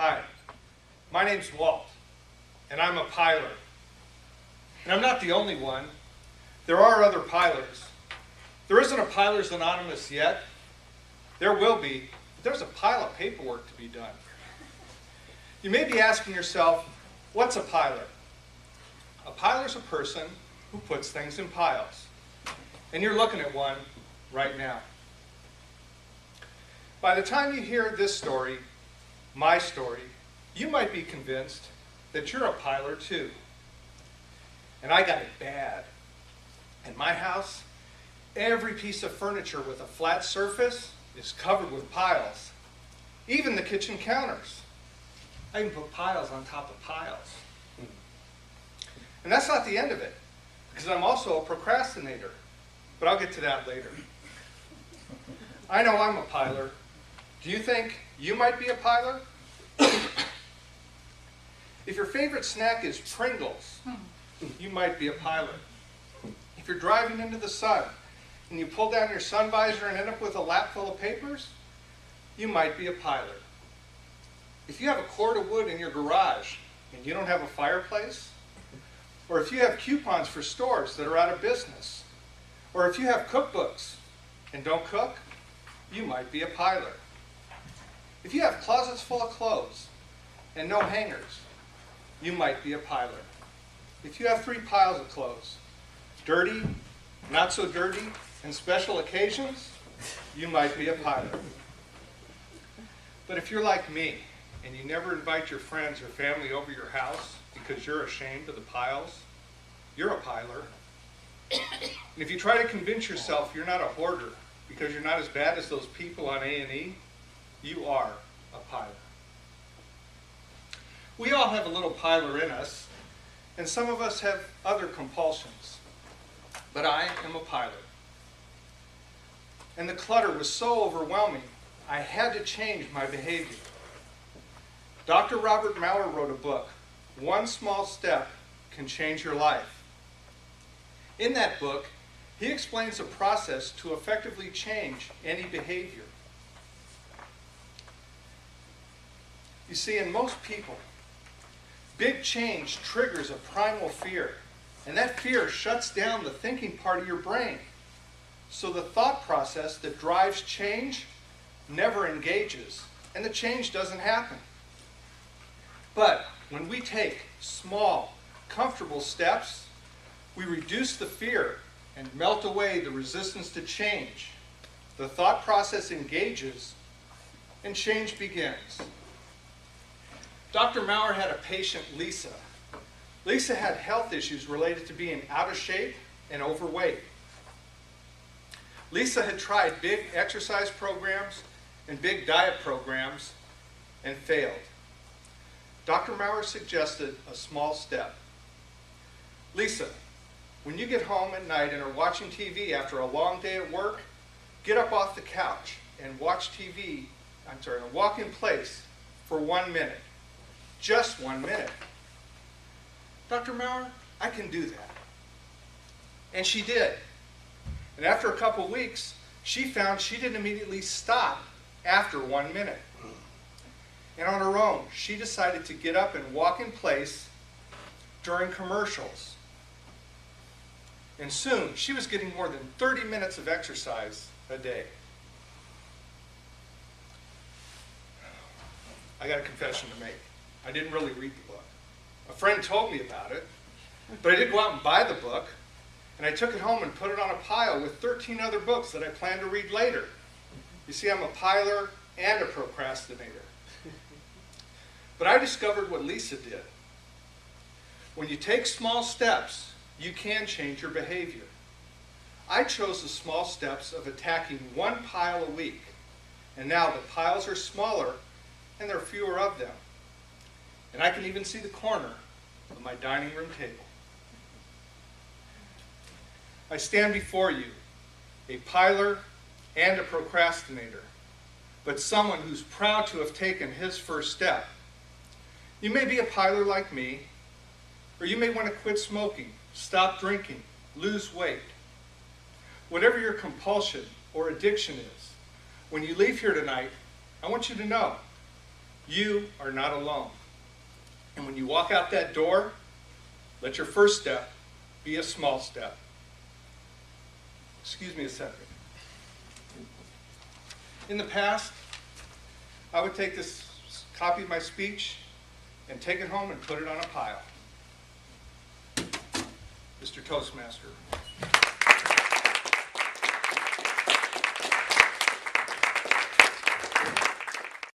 Hi, my name's Walt, and I'm a piler. And I'm not the only one. There are other pilers. There isn't a Pilers Anonymous yet. There will be, but there's a pile of paperwork to be done. You may be asking yourself, what's a piler? A piler's a person who puts things in piles. And you're looking at one right now. By the time you hear this story, my story, you might be convinced that you're a piler too. And I got it bad. In my house, every piece of furniture with a flat surface is covered with piles. Even the kitchen counters. I even put piles on top of piles. And that's not the end of it, because I'm also a procrastinator. But I'll get to that later. I know I'm a piler. Do you think you might be a piler? If your favorite snack is Pringles, you might be a piler. If you're driving into the sun and you pull down your sun visor and end up with a lap full of papers, you might be a piler. If you have a cord of wood in your garage and you don't have a fireplace, or if you have coupons for stores that are out of business, or if you have cookbooks and don't cook, you might be a piler. If you have closets full of clothes and no hangers, you might be a piler. If you have 3 piles of clothes, dirty, not so dirty, and special occasions, you might be a piler. But if you're like me, and you never invite your friends or family over your house because you're ashamed of the piles, you're a piler. And if you try to convince yourself you're not a hoarder because you're not as bad as those people on A&E, you are a piler. We all have a little piler in us, and some of us have other compulsions. But I am a piler. And the clutter was so overwhelming, I had to change my behavior. Dr. Robert Maurer wrote a book, One Small Step Can Change Your Life. In that book, he explains a process to effectively change any behavior. You see, in most people, big change triggers a primal fear, and that fear shuts down the thinking part of your brain. So the thought process that drives change never engages, and the change doesn't happen. But when we take small, comfortable steps, we reduce the fear and melt away the resistance to change. The thought process engages, and change begins. Dr. Maurer had a patient, Lisa. Lisa had health issues related to being out of shape and overweight. Lisa had tried big exercise programs and big diet programs and failed. Dr. Maurer suggested a small step. Lisa, when you get home at night and are watching TV after a long day at work, get up off the couch and walk in place for 1 minute. Just 1 minute. Dr. Maurer, I can do that. And she did. And after a couple weeks, she found she didn't immediately stop after 1 minute. And on her own, she decided to get up and walk in place during commercials. And soon, she was getting more than 30 minutes of exercise a day. I got a confession to make. I didn't really read the book. A friend told me about it, but I did go out and buy the book, and I took it home and put it on a pile with 13 other books that I plan to read later. You see, I'm a piler and a procrastinator. But I discovered what Lisa did. When you take small steps, you can change your behavior. I chose the small steps of attacking 1 pile a week, and now the piles are smaller and there are fewer of them. And I can even see the corner of my dining room table. I stand before you, a piler and a procrastinator, but someone who's proud to have taken his first step. You may be a piler like me, or you may want to quit smoking, stop drinking, lose weight. Whatever your compulsion or addiction is, when you leave here tonight, I want you to know You are not alone. And when you walk out that door, let your first step be a small step. Excuse me a second. In the past, I would take this copy of my speech and take it home and put it on a pile. Mr. Toastmaster.